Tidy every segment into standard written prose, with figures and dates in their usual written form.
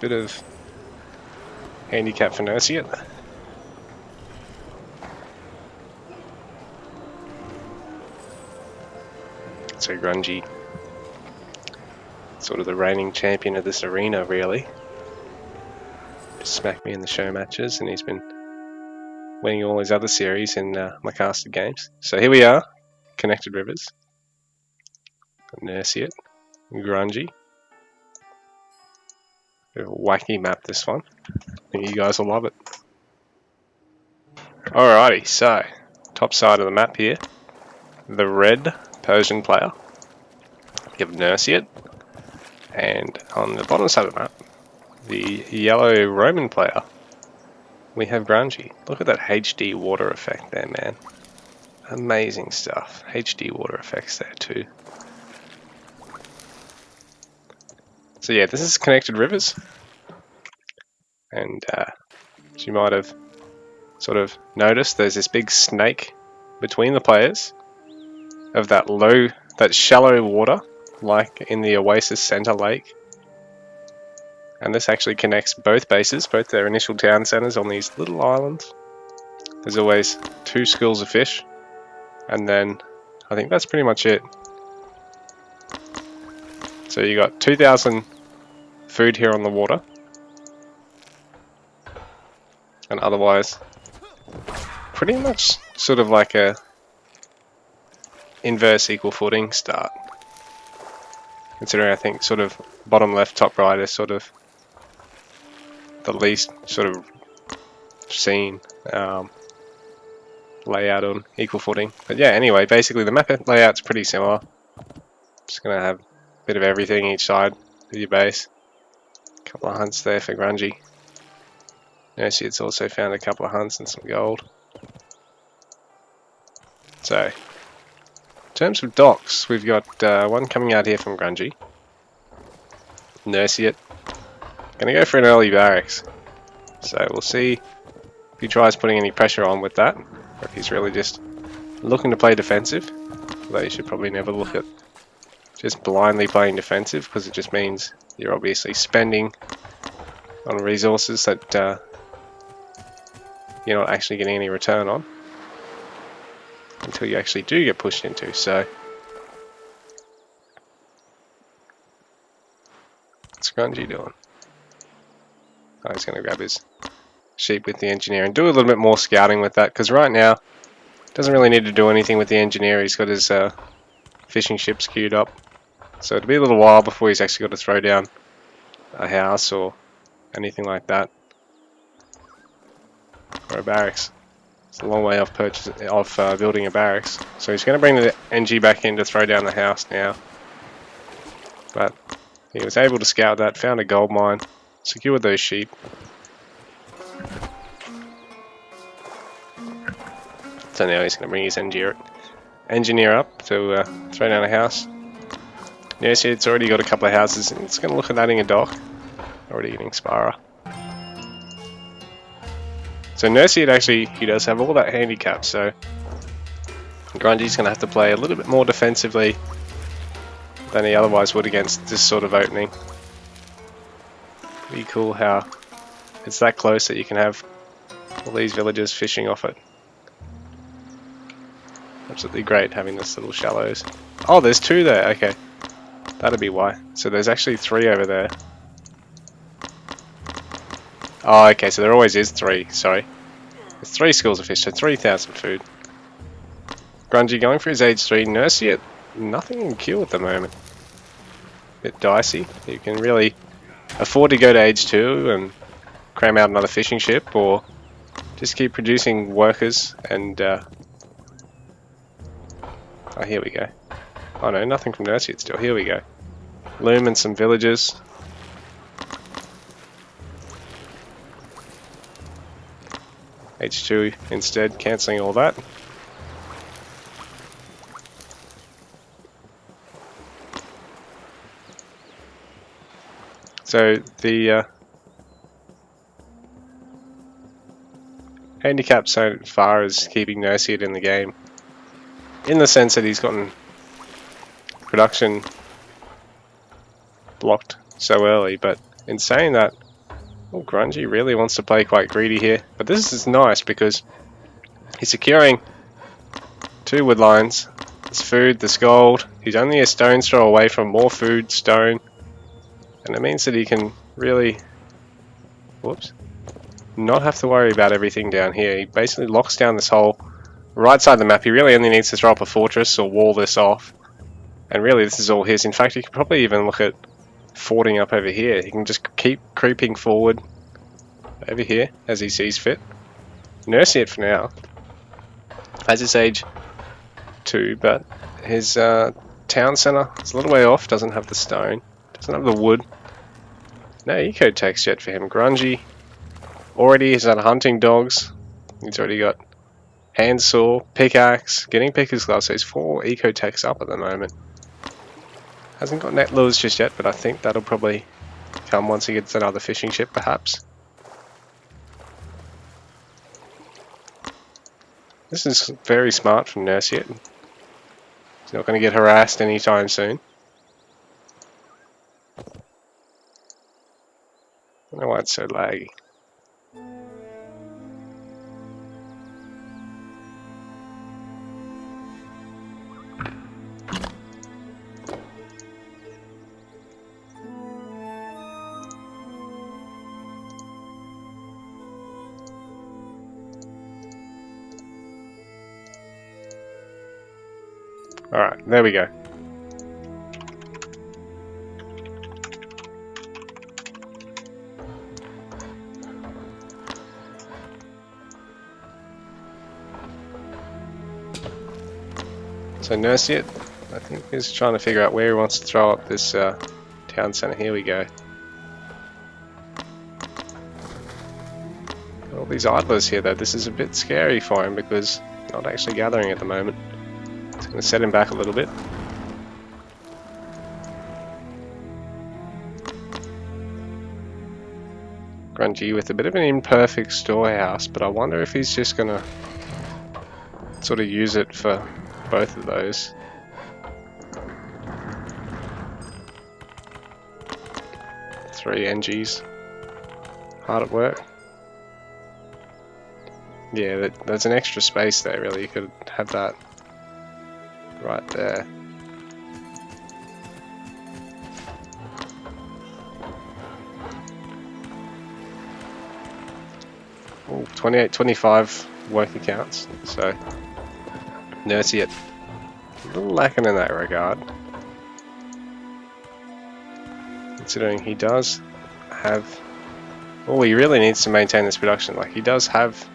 Bit of handicap for Nursiut. So Grungy, sort of the reigning champion of this arena, really. Just smacked me in the show matches, and he's been winning all his other series in my casted games. So here we are, Connected Rivers, Nursiut, Grungy. Bit of a wacky map, this one. I think you guys will love it. Alrighty, so top side of the map here, the red Persian player. You have Nursiut, and on the bottom side of the map, the yellow Roman player, we have Grungy. Look at that HD water effect there, man. Amazing stuff. HD water effects there too. So yeah, this is Connected Rivers, and as you might have sort of noticed, there's this big snake between the players of that shallow water, like in the Oasis Center Lake. And this actually connects both bases, both their initial town centers on these little islands. There's always 2 schools of fish, and then I think that's pretty much it. So you got 2,000 food here on the water, and otherwise pretty much sort of like a inverse equal footing start, considering I think sort of bottom left, top right is sort of the least sort of seen layout on equal footing. But yeah, anyway, basically the map layout's pretty similar. Just gonna have a bit of everything each side with your base. A couple of hunts there for Grungy. Nursiut's also found a couple of hunts and some gold. So, in terms of docks, we've got one coming out here from Grungy. Nursiut. Gonna go for an early barracks. So we'll see if he tries putting any pressure on with that, or if he's really just looking to play defensive. Although you should probably never look at just blindly playing defensive, because it just means you're obviously spending on resources that you're not actually getting any return on until you actually do get pushed into. So what's Grungy doing? Oh, he's going to grab his sheep with the engineer and do a little bit more scouting with that, because right now doesn't really need to do anything with the engineer. He's got his fishing ships queued up, so it'll be a little while before he's actually got to throw down a house or anything like that, or a barracks. It's a long way off building a barracks, so he's going to bring the NG back in to throw down the house now. But he was able to scout that, found a gold mine, secured those sheep. So now he's going to bring his engineer up to throw down a house. Yes, it's already got a couple of houses, and it's going to look at adding a dock. Already getting Spara. So Nursiut actually, he does have all that handicap, so Grungy's going to have to play a little bit more defensively than he otherwise would against this sort of opening. Pretty cool how it's that close that you can have all these villagers fishing off it. Absolutely great having this little shallows. Oh, there's 2 there, okay. That'd be why. So there's actually 3 over there. Oh, okay, so there always is 3, sorry. There's 3 schools of fish, so 3,000 food. Grungy going for his age 3. Nursiut, nothing in queue at the moment. Bit dicey. You can really afford to go to age 2 and cram out another fishing ship, or just keep producing workers and... oh, here we go. Oh no, nothing from Nursiut still. Here we go. Loom and some villagers. H2 instead, cancelling all that. So the handicap so far is keeping Nursiut in the game, in the sense that he's gotten production blocked so early, but in saying that, Oh, Grungy really wants to play quite greedy here, but this is nice because he's securing 2 wood lines. There's food, there's gold. He's only a stone's throw away from more food, stone, and it means that he can really, whoops, not have to worry about everything down here. He basically locks down this whole right side of the map. He really only needs to throw up a fortress or wall this off, and really this is all his. In fact, he could probably even look at forting up over here. He can just keep creeping forward over here as he sees fit. Nursiut for now has his age 2, but his town centre is a little way off, doesn't have the stone, doesn't have the wood. No eco text yet for him. Grungy already has had hunting dogs. He's already got handsaw, pickaxe, getting picker's gloves, so he's 4 eco techs up at the moment. Hasn't got net lures just yet, but I think that'll probably come once he gets another fishing ship, perhaps. This is very smart from Nursiut. He's not going to get harassed anytime soon. I don't know why it's so laggy. Alright, there we go. So Nursiut, I think, is trying to figure out where he wants to throw up this town centre. Here we go. All these idlers here though, this is a bit scary for him because he's not actually gathering at the moment. It's going to set him back a little bit. Grungy with a bit of an imperfect storehouse, but I wonder if he's just going to sort of use it for both of those. Three NGs. Hard at work. Yeah, there's an extra space there really, you could have that right there. Ooh, 28, 25 work accounts, so Nursiut a little lacking in that regard. Considering he does have... Oh, he really needs to maintain this production. Like, he does have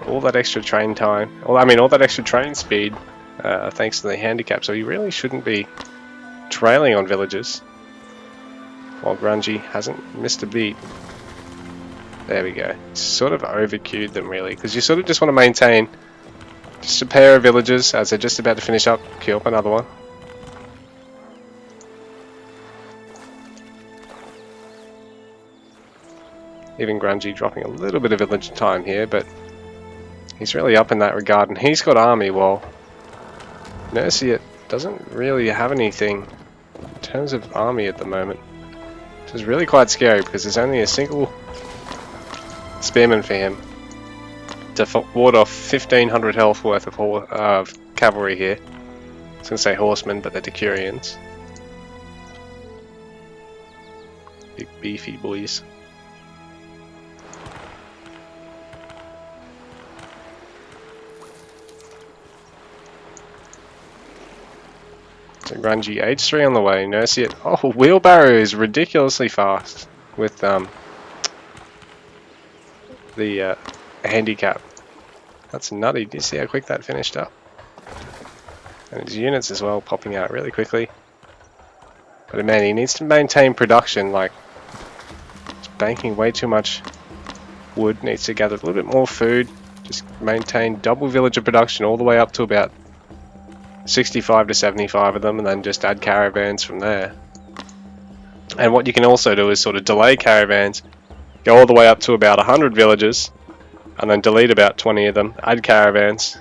all that extra train time, all that extra train speed, thanks to the handicap, so he really shouldn't be trailing on villagers. While Grungy hasn't missed a beat. There we go. Sort of overqueued them really, because you sort of just want to maintain just a pair of villagers as they're just about to finish up, queue up another one. Even Grungy dropping a little bit of village time here, but he's really up in that regard, and he's got army while Nursiut doesn't really have anything in terms of army at the moment. Which is really quite scary because there's only a single spearman for him to ward off 1500 health worth of cavalry here. I was going to say horsemen, but they're Decurions. Big beefy boys. So Grungy, age 3 on the way. Nursiut. Oh, Wheelbarrow is ridiculously fast with the handicap. That's nutty. Do you see how quick that finished up? And his units as well popping out really quickly. But man, he needs to maintain production. Like, he's banking way too much wood. Needs to gather a little bit more food. Just maintain double villager production all the way up to about 65 to 75 of them, and then just add caravans from there. And what you can also do is sort of delay caravans, go all the way up to about 100 villagers, and then delete about 20 of them, add caravans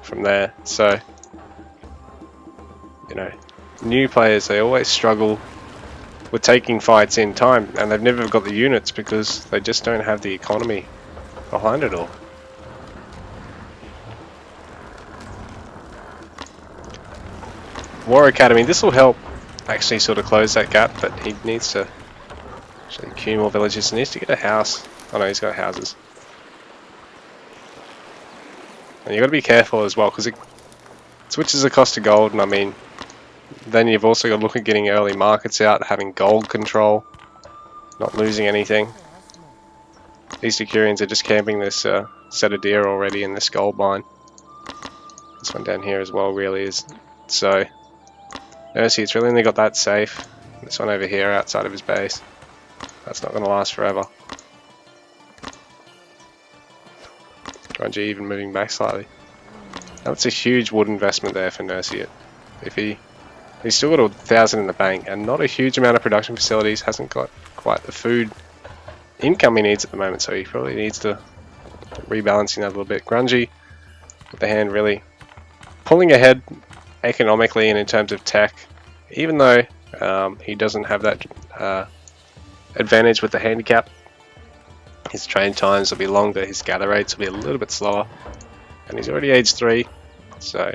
from there. So, you know, new players, they always struggle were taking fights in time, and they've never got the units because they just don't have the economy behind it all. War Academy, this will help actually sort of close that gap, but he needs to actually queue more villages. He needs to get a house. Oh no, he's got houses. And you've got to be careful as well, because it switches the cost of gold, and I mean, then you've also got to look at getting early markets out, having gold control, not losing anything. These Decurions are just camping this set of deer already in this gold mine. This one down here as well really is. So, Nursiut's really only got that safe. This one over here outside of his base. That's not going to last forever. Grungy even moving back slightly. That's a huge wood investment there for Nursiut. He's still got 1,000 in the bank and not a huge amount of production facilities, hasn't got quite the food income he needs at the moment, so he probably needs to rebalancing that a little bit. Grungy with the hand really pulling ahead economically and in terms of tech, even though he doesn't have that advantage with the handicap. His train times will be longer, his gather rates will be a little bit slower, and he's already age 3, so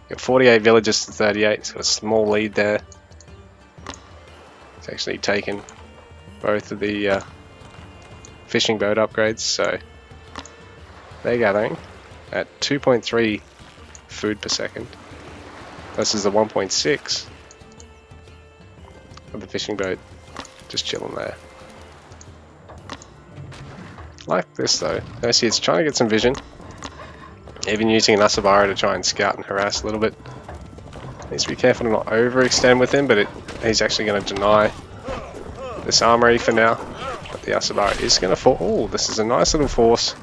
got 48 villages to 38, so a small lead there. He's actually taken both of the fishing boat upgrades, so they're gathering at 2.3 food per second versus the 1.6 of the fishing boat, just chilling there. Like this though, Nursiut's trying to get some vision, even using an Asabara to try and scout and harass a little bit. Needs to be careful to not overextend with him, but he's actually going to deny this armory for now. But the Asabara is going to fall. Oh, this is a nice little force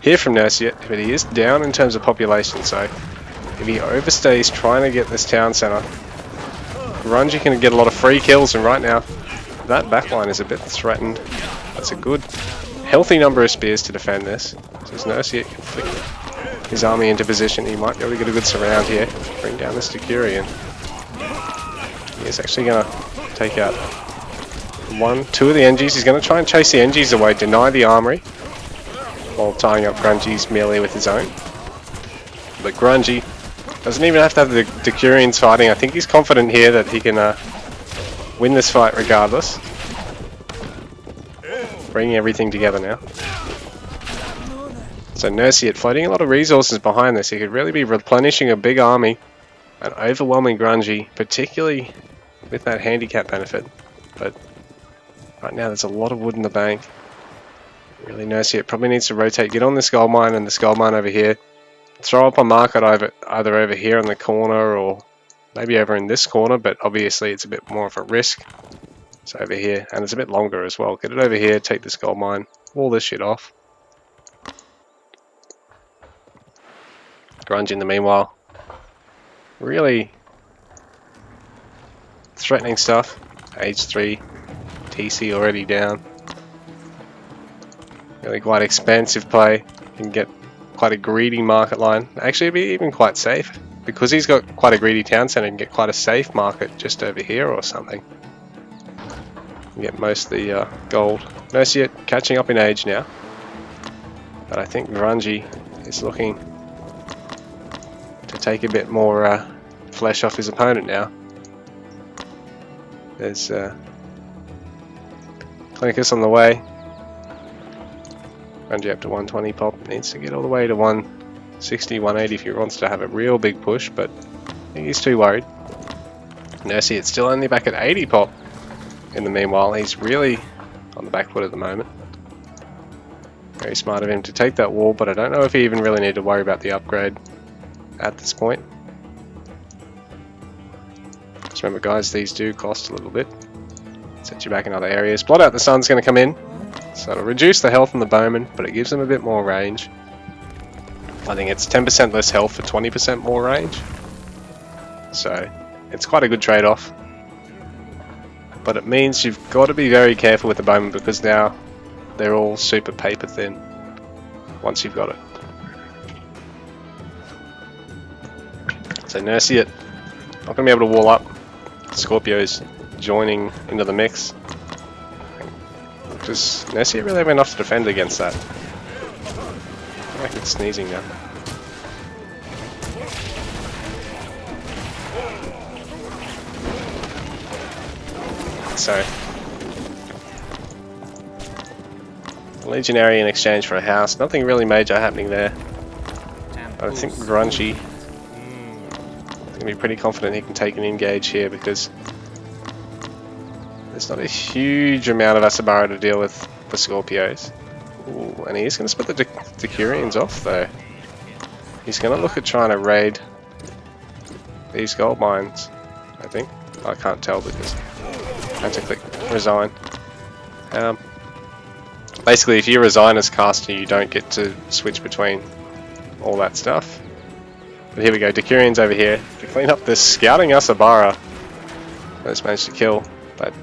here from Nursiut, but he is down in terms of population, so if he overstays trying to get this town centre, Grungy can get a lot of free kills, and right now that backline is a bit threatened. That's a good healthy number of spears to defend this. So as Nursiut can flick his army into position, he might be able to get a good surround here, bring down this Decurion. He's actually going to take out 1, 2 of the NGs. He's going to try and chase the NGs away, deny the armory, while tying up Grungy's melee with his own. But Grungy doesn't even have to have the Decurions fighting. I think he's confident here that he can win this fight regardless. Bringing everything together now. So Nursiut floating a lot of resources behind this. He could really be replenishing a big army and overwhelming Grungy, particularly with that handicap benefit. But right now there's a lot of wood in the bank. Really, Nursiut probably needs to rotate, get on this gold mine and this gold mine over here. Throw up a market either over here in the corner or maybe over in this corner, but obviously it's a bit more of a risk. It's over here, and it's a bit longer as well. Get it over here, take this gold mine, wall this shit off. Grunge in the meanwhile, really threatening stuff. Age 3, TC already down. Really quite expensive play. You can get quite a greedy market line. Actually, it'd be even quite safe. Because he's got quite a greedy town centre, you can get quite a safe market just over here or something. You get most of the gold. Nursiut catching up in age now. But I think Grungy is looking to take a bit more flesh off his opponent now. There's Clinicus on the way. Grungy up to 120 pop. Needs to get all the way to 160, 180 if he wants to have a real big push, but I think he's too worried. Nursiut's still only back at 80 pop. In the meanwhile, he's really on the back foot at the moment. Very smart of him to take that wall, but I don't know if he even really needed to worry about the upgrade at this point. Just remember guys, these do cost a little bit. Set you back in other areas. Blot Out the Sun's going to come in, so it'll reduce the health on the bowman, but it gives them a bit more range. I think it's 10% less health for 20% more range. So it's quite a good trade-off. But it means you've got to be very careful with the bowman because now they're all super paper thin once you've got it. So Nursiut not going to be able to wall up. Scorpios joining into the mix. Does Nursiut really have enough to defend against that? I feel like it's sneezing now. So, Legionary in exchange for a house. Nothing really major happening there. But I think Grungy, I'm going to be pretty confident he can take an engage here because there's not a huge amount of Asabara to deal with for Scorpios. Ooh, and he is going to split the Decurions off though. He's going to look at trying to raid these gold mines, I think. I can't tell because I had to click resign. Basically, if you resign as caster, you don't get to switch between all that stuff. But here we go, Decurions over here to clean up this scouting Asabara. Let's manage to kill that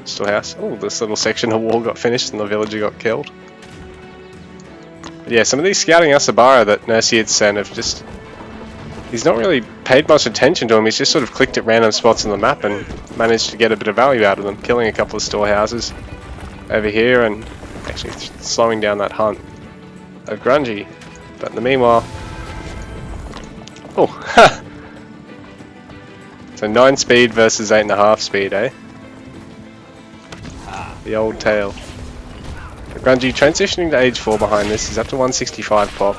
storehouse. Oh, this little section of wall got finished and the villager got killed. But yeah, some of these scouting Asabara that Nursiut sent have just... He's not really paid much attention to them, he's just sort of clicked at random spots on the map and managed to get a bit of value out of them, killing a couple of storehouses over here and actually slowing down that hunt of Grungy. But in the meanwhile... Oh, ha! So 9 speed versus 8.5 speed, eh? The old tale. Grungy transitioning to age 4 behind this, he's up to 165 pop.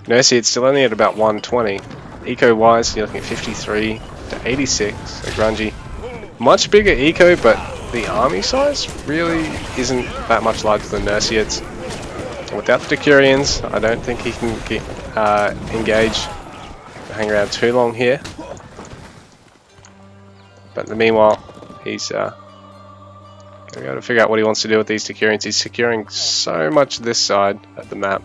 Nursiut's still only at about 120. Eco wise, you're looking at 53 to 86. So Grungy, much bigger eco, but the army size really isn't that much larger than Nursiut's. Without the Decurions, I don't think he can get, engage, hang around too long here. But in the meanwhile, he's going to be able to figure out what he wants to do with these Decurions. He's securing so much this side of the map.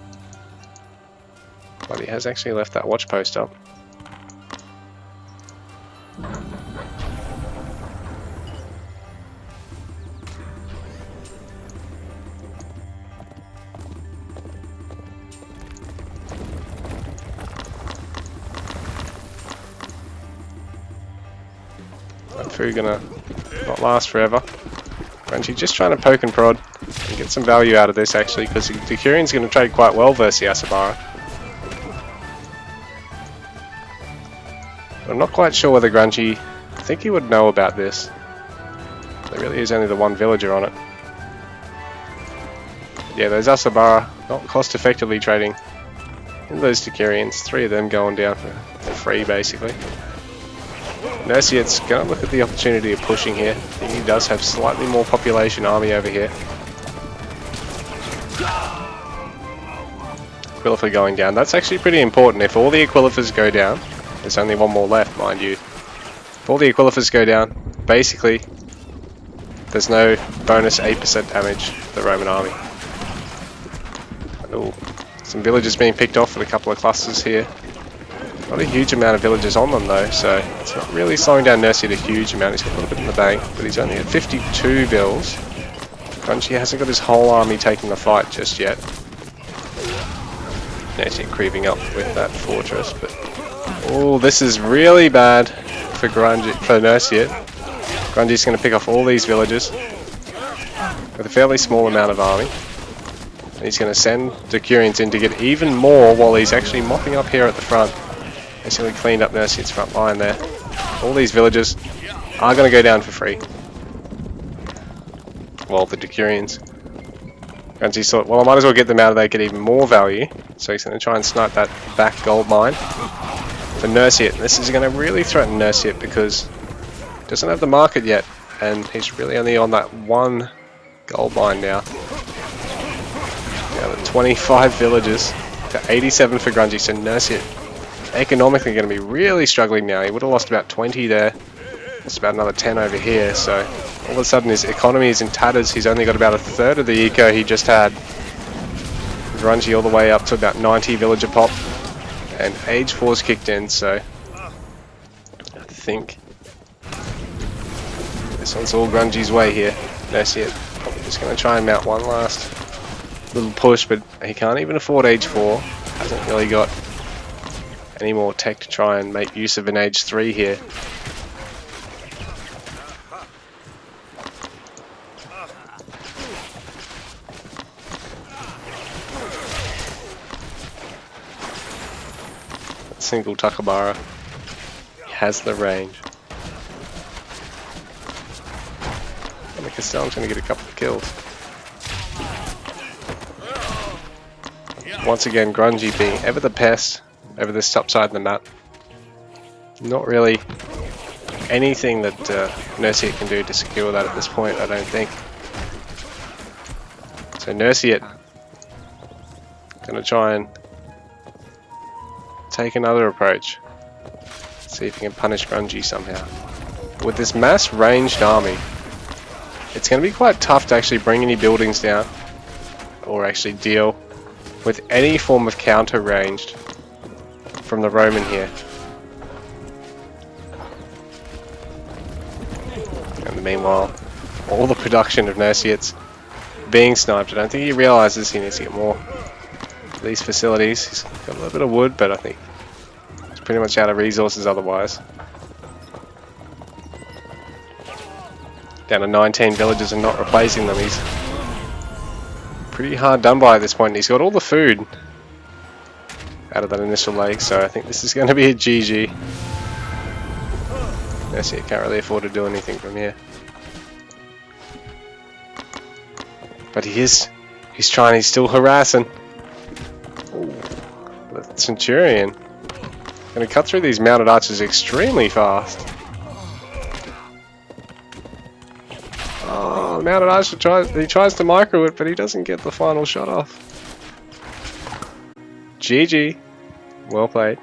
But he has actually left that watch post up. That food gonna not last forever. Grungy just trying to poke and prod and get some value out of this actually, because the Decurion's gonna trade quite well versus the Asabara. I'm not quite sure whether Grungy, I think he would know about this. There really is only the one villager on it. But yeah, those Asabara, not cost effectively trading in those Decurions, 3 of them going down for free basically. Nursiut's going to look at the opportunity of pushing here. I think he does have slightly more population army over here. Aquilifer going down, that's actually pretty important. If all the Aquilifers go down, there's only one more left, mind you. If all the Aquilifers go down, basically, there's no bonus 8% damage to the Roman army. Ooh, some villagers being picked off with a couple of clusters here. Not a huge amount of villagers on them though, so it's not really slowing down Nursiut a huge amount. He's got a little bit in the bank, but he's only at 52 bills. Grungy hasn't got his whole army taking the fight just yet. Nursiut creeping up with that fortress, but... Oh, this is really bad for Nursiut. Grungy's going to pick off all these villagers with a fairly small amount of army. And he's going to send Decurions in to get even more while he's actually mopping up here at the front. Basically cleaned up Nursiut's front line there. All these villagers are going to go down for free. Well, the Decurions. Grungy thought, well, I might as well get them out of there, get even more value. So he's going to try and snipe that back gold mine for Nursiut. This is going to really threaten Nursiut because he doesn't have the market yet, and he's really only on that one gold mine now. Now 25 villagers to 87 for Grungy, so Nursiut economically going to be really struggling now. He would have lost about 20 there. That's about another 10 over here, so all of a sudden his economy is in tatters. He's only got about a third of the eco he just had. Grungy all the way up to about 90 villager pop. And age 4's kicked in, so I think this one's all Grungy's way here. Nursiut probably just going to try and mount one last little push, but he can't even afford age 4. Hasn't really got any more tech to try and make use of an age 3 here. single Takabara. He has the range. And the Castellan's going to get a couple of kills. Once again, Grungy being ever the pest over this top side of the map. Not really anything that Nursiut can do to secure that at this point, I don't think. So Nursiut gonna try and take another approach. See if he can punish Grungy somehow. With this mass ranged army, it's gonna be quite tough to actually bring any buildings down or actually deal with any form of counter ranged from the Roman here. And meanwhile, all the production of Nursiut's being sniped. I don't think he realizes he needs to get more of these facilities. He's got a little bit of wood, but I think he's pretty much out of resources otherwise. Down to 19 villagers and not replacing them. He's pretty hard done by at this point. He's got all the food out of that initial leg, so I think this is going to be a GG. Nursiut can't really afford to do anything from here. But he's trying, he's still harassing. Ooh, the Centurion going to cut through these mounted archers extremely fast. Oh, the mounted archer tries to micro it, but he doesn't get the final shot off. GG. Well played.